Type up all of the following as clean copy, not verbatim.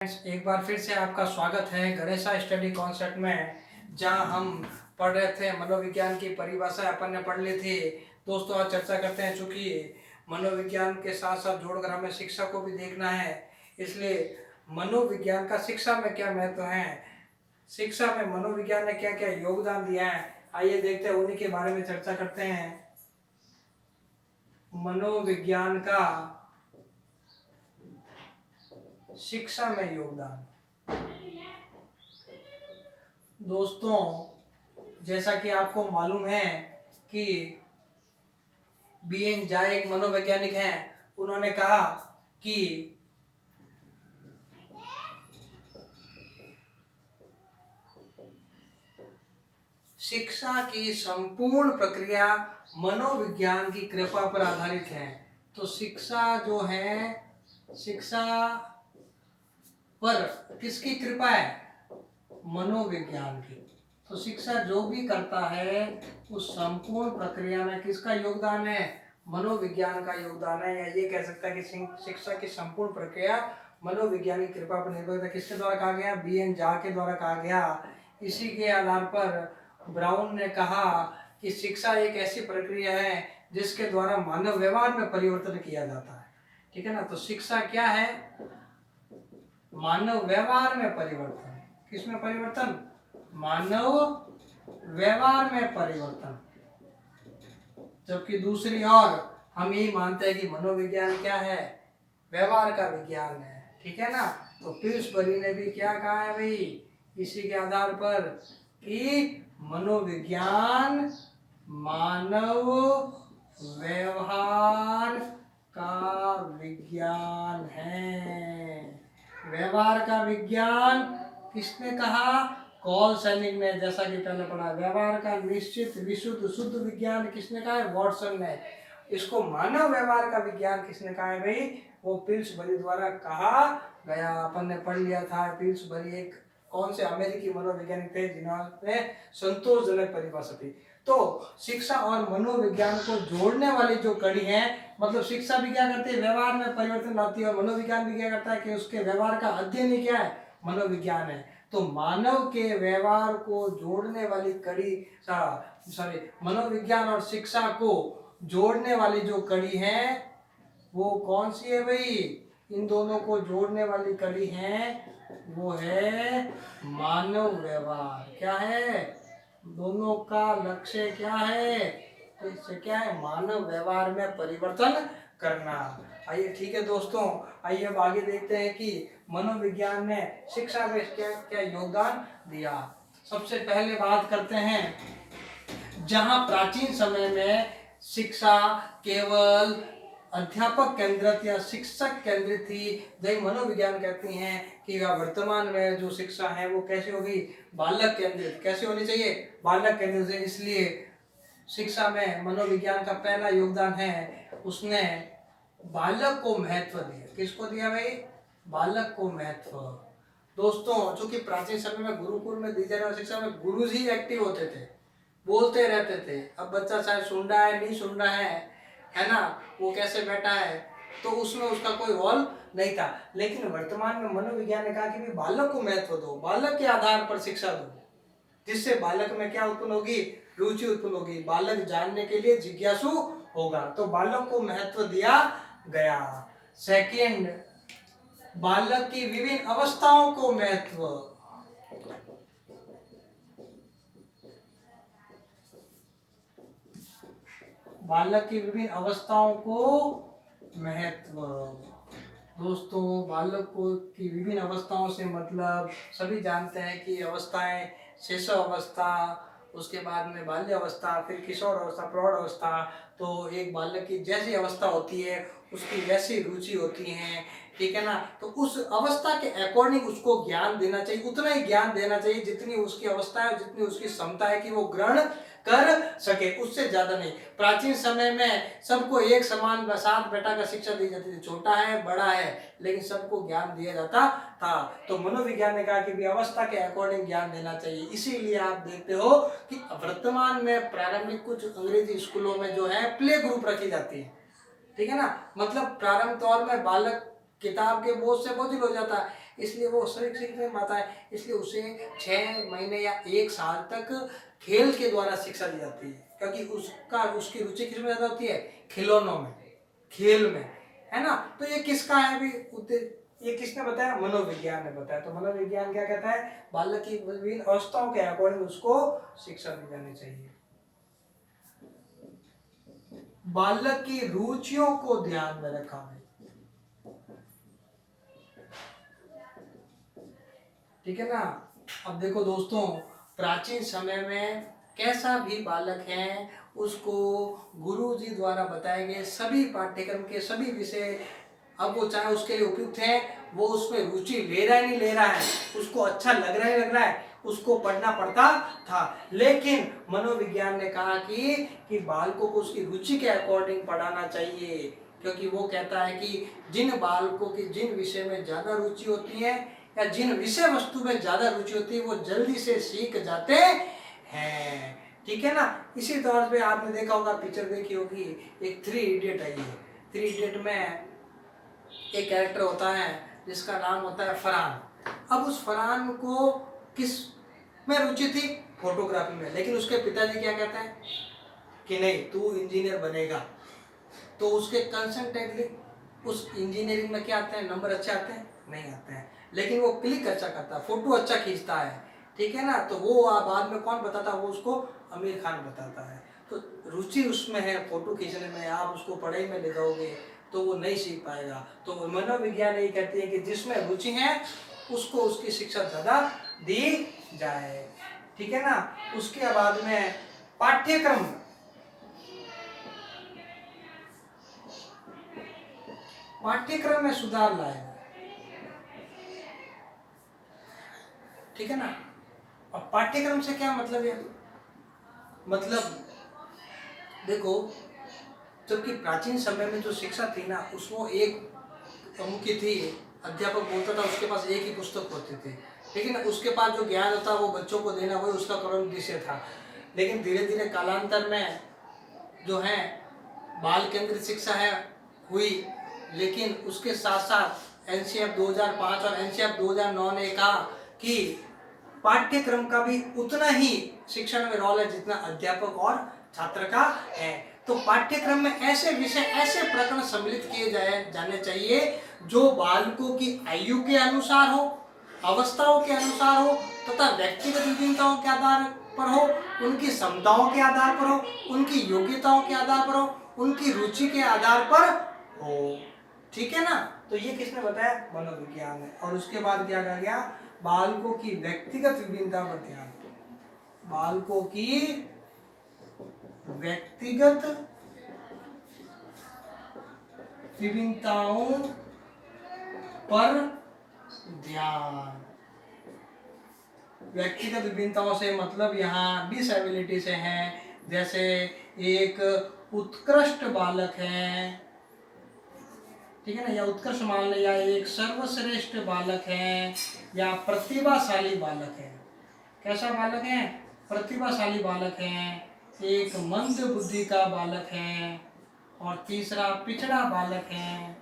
एक बार फिर से आपका स्वागत है गणेशा स्टडी कॉन्सेप्ट में, जहां हम पढ़ रहे थे मनोविज्ञान की परिभाषा अपन ने पढ़ ली थी। दोस्तों आज चर्चा करते हैं, चूंकि मनोविज्ञान के साथ साथ जोड़कर हमें शिक्षा को भी देखना है, इसलिए मनोविज्ञान का शिक्षा में क्या महत्व है, शिक्षा में मनोविज्ञान ने क्या क्या योगदान दिया है, आइए देखते हैं, उन्हीं के बारे में चर्चा करते हैं। मनोविज्ञान का शिक्षा में योगदान। दोस्तों जैसा कि आपको मालूम है कि बीएन झा एक मनोवैज्ञानिक हैं, उन्होंने कहा कि शिक्षा की संपूर्ण प्रक्रिया मनोविज्ञान की कृपा पर आधारित है। तो शिक्षा जो है, शिक्षा पर किसकी कृपा है? मनोविज्ञान की। तो शिक्षा जो भी करता है उस संपूर्ण प्रक्रिया में किसका योगदान है? मनोविज्ञान का योगदान है। या ये कह सकता है कि शिक्षा की संपूर्ण प्रक्रिया मनोविज्ञान की कृपा पर निर्भर है। किसके द्वारा कहा गया? बीएन झा के द्वारा कहा गया। इसी के आधार पर ब्राउन ने कहा कि शिक्षा एक ऐसी प्रक्रिया है जिसके द्वारा मानव व्यवहार में परिवर्तन किया जाता है। ठीक है ना? तो शिक्षा क्या है? मानव व्यवहार में परिवर्तन। किसमें परिवर्तन? मानव व्यवहार में परिवर्तन। जबकि दूसरी ओर हम यही मानते हैं कि मनोविज्ञान क्या है? व्यवहार का विज्ञान है। ठीक है ना? तो पिल्सबरी ने भी क्या कहा है भाई, इसी के आधार पर कि मनोविज्ञान मानव व्यवहार का विज्ञान है। व्यवहार का विज्ञान किसने कहा? कॉल सैनिक ने। जैसा कि पहले पढ़ा, व्यवहार का निश्चित विशुद्ध शुद्ध विज्ञान किसने कहा है? वॉटसन ने। इसको मानव व्यवहार का विज्ञान किसने कहा है भाई? वो पिल्सबरी द्वारा कहा गया। अपन ने पढ़ लिया था। पिल्सबरी एक कौन से अमेरिकी मनोवैज्ञानिक थे जिन्होंने संतोषजनक परिभाषा दी। तो शिक्षा और मनोविज्ञान को जोड़ने वाली जो कड़ी है, मतलब शिक्षा भी क्या करती है? व्यवहार में परिवर्तन लाती है। और मनोविज्ञान भी क्या करता है कि उसके व्यवहार का अध्ययन ही क्या है? मनोविज्ञान है। तो मानव के व्यवहार को जोड़ने वाली कड़ी, मनोविज्ञान और शिक्षा को जोड़ने वाली जो कड़ी है वो कौन सी है भाई? इन दोनों को जोड़ने वाली कड़ी है वो है मानव व्यवहार। क्या है? दोनों का लक्ष्य क्या है? तो इससे क्या है? मानव व्यवहार में परिवर्तन करना। आइए ठीक है दोस्तों, आइए अब आगे देखते हैं कि मनोविज्ञान ने शिक्षा में क्या क्या योगदान दिया। सबसे पहले बात करते हैं, जहां प्राचीन समय में शिक्षा केवल अध्यापक केंद्रित या शिक्षक केंद्रित थी, जब मनोविज्ञान कहती हैं कि वर्तमान में जो शिक्षा है वो कैसे होगी? बालक केंद्रित। कैसे होनी चाहिए? बालक केंद्रित। इसलिए शिक्षा में मनोविज्ञान का पहला योगदान है, उसने बालक को महत्व दिया। किसको दिया भाई? बालक को महत्व। दोस्तों चूंकि प्राचीन समय में गुरुकुल में दी जाने वाली शिक्षा में गुरुजी ही एक्टिव होते थे, बोलते रहते थे। अब बच्चा चाहे सुन रहा है नहीं सुन रहा है ना, वो कैसे बैठा है, तो उसमें उसका कोई रोल नहीं था। लेकिन वर्तमान में मनोविज्ञान ने कहा कि भी बालक को महत्व दो, बालक के आधार पर शिक्षा दो, जिससे बालक में क्या उत्पन्न होगी? रुचि उत्पन्न होगी। बालक जानने के लिए जिज्ञासु होगा। तो बालक को महत्व दिया गया। सेकंड, बालक की विभिन्न अवस्थाओं को महत्व। बालक की विभिन्न अवस्थाओं को महत्व। दोस्तों बालक को की विभिन्न अवस्थाओं से मतलब सभी जानते हैं कि अवस्थाएं, शैशव अवस्था, उसके बाद में बाल्य अवस्था, फिर किशोर अवस्था, प्रौढ़ अवस्था। तो एक बालक की जैसी अवस्था होती है उसकी वैसी रुचि होती है। ठीक है ना? तो उस अवस्था के अकॉर्डिंग उसको ज्ञान देना चाहिए, उतना ही ज्ञान देना चाहिए जितनी उसकी अवस्था है, जितनी उसकी क्षमता है कि वो ग्रहण कर सके, उससे ज्यादा नहीं। प्राचीन समय में सबको एक समान साथ बैठा कर शिक्षा दी जाती थी, छोटा है बड़ा है लेकिन सबको ज्ञान दिया जाता था। तो मनोविज्ञान ने कहा कि भी अवस्था के अकॉर्डिंग ज्ञान देना चाहिए। इसीलिए आप देखते हो कि वर्तमान में प्रारंभिक कुछ अंग्रेजी स्कूलों में जो है प्ले ग्रुप रखी जाती है। ठीक है ना? मतलब प्रारंभ तौर में बालक किताब के बोझ से बोझिल हो जाता है, इसलिए वो शरीर सीखने में आता है, इसलिए उसे 6 महीने या 1 साल तक खेल के द्वारा शिक्षा दी जाती है, क्योंकि उसकी रुचि किस में ज्यादा होती है, खिलौनों में, खेल में, है ना। तो ये किसका है भी ये किसने बताया, मनोविज्ञान ने बताया। तो मनोविज्ञान क्या कहता है, बालक की विभिन्न अवस्थाओं के अकॉर्डिंग उसको शिक्षा दी जानी चाहिए। बालक की रुचियों को ध्यान में रखा है, ठीक है ना। अब देखो दोस्तों, प्राचीन समय में कैसा भी बालक है उसको गुरुजी द्वारा बताए गए सभी पाठ्यक्रम के सभी विषय, अब वो चाहे उसके लिए उपयुक्त है, वो उसमें रुचि ले रहा है नहीं ले रहा है, उसको अच्छा लग रहा है लग रहा है, उसको पढ़ना पड़ता था। लेकिन मनोविज्ञान ने कहा कि बालकों को उसकी रुचि के अकॉर्डिंग पढ़ाना चाहिए, क्योंकि वो कहता है कि जिन बालकों की जिन विषय में ज्यादा रुचि होती है या जिन विषय वस्तु में ज्यादा रुचि होती है वो जल्दी से सीख जाते हैं, ठीक है ना। इसी तौर पे आपने देखा होगा, पिक्चर देखी होगी, एक 3 इडियट आई है। 3 इडियट में एक कैरेक्टर होता है जिसका नाम होता है फरहान। अब उस फरहान को किस में रुचि थी, फोटोग्राफी में, लेकिन उसके पिताजी क्या कहते हैं कि नहीं तू इंजीनियर बनेगा। तो उसके कंसल्टेंटली उस इंजीनियरिंग में क्या आते हैं, नंबर अच्छे आते हैं, नहीं आते हैं, लेकिन वो क्लिक अच्छा करता है, फोटो अच्छा खींचता है, ठीक है ना। तो वो बाद में कौन बताता है, वो उसको आमिर खान बताता है। तो रुचि उसमें है फोटो खींचने में, आप उसको पढ़ाई में ले जाओगे तो वो नहीं सीख पाएगा। तो मनोविज्ञान यही कहती है कि जिसमें रुचि है उसको उसकी शिक्षा ज्यादा दी जाए, ठीक है ना। उसके बाद में पाठ्यक्रम में सुधार लाए, ठीक है ना। अब पाठ्यक्रम से क्या मतलब है, मतलब देखो, जबकि प्राचीन समय में जो शिक्षा थी ना उसमें एक मुख्य थी, अध्यापक बोलता था उसके पास एक ही पुस्तक होती थी, लेकिन उसके पास जो ज्ञान होता वो बच्चों को देना वही उसका परम उद्देश्य था। लेकिन धीरे धीरे कालांतर में जो है बाल केंद्रित शिक्षा है हुई, लेकिन उसके साथ साथ एनसीएफ 2005 और एनसीएफ 2009 ने कहा कि पाठ्यक्रम का भी उतना ही शिक्षण में रोल है जितना अध्यापक और छात्र का है। तो पाठ्यक्रम में ऐसे विषय ऐसे प्रकरण सम्मिलित किए जाने चाहिए जो बालकों की आयु के अनुसार हो, अवस्थाओं के अनुसार हो तथा व्यक्तिगत विभिन्नताओं के आधार पर हो, उनकी क्षमताओं के आधार पर हो, उनकी योग्यताओं के आधार पर हो, उनकी रुचि के आधार पर हो, ठीक है ना। तो ये किसने बताया, मनोविज्ञान है। और उसके बाद क्या कहा गया, बालकों की व्यक्तिगत विभिन्नता पर ध्यान, बालकों की व्यक्तिगत विभिन्नताओं पर ध्यान। व्यक्तिगत विभिन्नताओं से मतलब यहाँ डिसेबिलिटी से है, जैसे एक उत्कृष्ट बालक है, ठीक है ना, या उत्कृष्ट मान ले, या एक सर्वश्रेष्ठ बालक है, या प्रतिभाशाली बालक है। कैसा बालक है, प्रतिभाशाली बालक है, एक मंद बुद्धि का बालक है, और तीसरा पिछड़ा बालक है।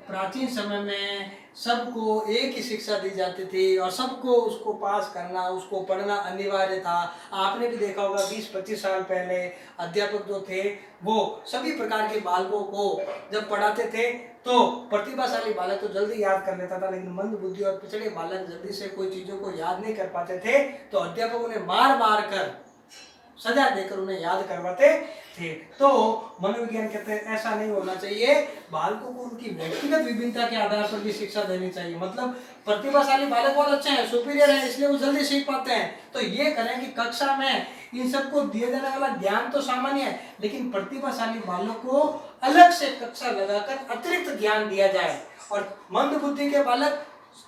प्राचीन समय में सबको एक ही शिक्षा दी जाती थी और सबको उसको पास करना, उसको पढ़ना अनिवार्य था। आपने भी देखा होगा 20-25 साल पहले अध्यापक जो थे वो सभी प्रकार के बालकों को जब पढ़ाते थे तो प्रतिभाशाली बालक तो जल्दी याद कर लेता था, लेकिन मंद बुद्धि और पिछड़े बालक जल्दी से कोई चीजों को याद नहीं कर पाते थे। तो अध्यापक उन्हें मार मार कर, सजा देकर उन्हें याद करवाते थे। तो मनोविज्ञान कहते हैं ऐसा नहीं होना चाहिए, बालकों को उनकी व्यक्तिगत विभिन्नता के आधार पर भी शिक्षा देनी चाहिए। मतलब प्रतिभाशाली बालक बहुत अच्छे हैं, सुपीरियर हैं, इसलिए वो जल्दी सीख पाते हैं, तो ये करें कि कक्षा में इन सबको दिए जाने वाला ज्ञान तो सामान्य है, लेकिन प्रतिभाशाली बालक को अलग से कक्षा लगाकर अतिरिक्त ज्ञान दिया जाए। और मंद बुद्धि के बालक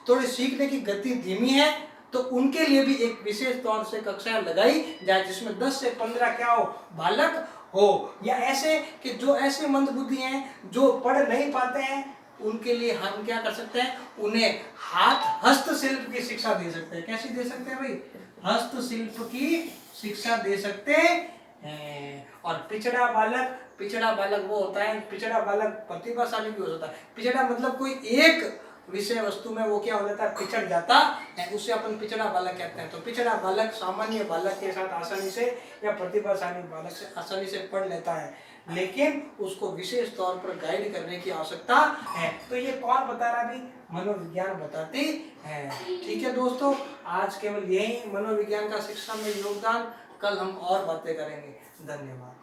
थोड़ी सीखने की गति धीमी है तो उनके लिए भी एक विशेष तौर से कक्षा लगाई जाए जिसमें 10 से 15 क्या हो, बालक हो। या ऐसे कि जो ऐसे मंद बुद्धि हैं जो पढ़ नहीं पाते हैं उनके लिए हम क्या कर सकते हैं, उन्हें हस्तशिल्प की शिक्षा दे सकते हैं। कैसी दे सकते हैं भाई, हस्तशिल्प की शिक्षा दे सकते हैं। और पिछड़ा बालक पिछड़ा बालक वो होता है, पिछड़ा बालक प्रतिभाशाली भी हो जाता है। पिछड़ा मतलब कोई एक विषय वस्तु में वो क्या हो जाता है, पिछड़ जाता है, उसे अपन पिछड़ा बालक कहते हैं। तो पिछड़ा बालक सामान्य बालक के साथ आसानी से या प्रतिभाशाली बालक से आसानी से पढ़ लेता है, लेकिन उसको विशेष तौर पर गाइड करने की आवश्यकता है। तो ये कौन बता रहा है, मनोविज्ञान बताती है। ठीक है दोस्तों, आज केवल यही मनोविज्ञान का शिक्षा में योगदान, कल हम और बातें करेंगे। धन्यवाद।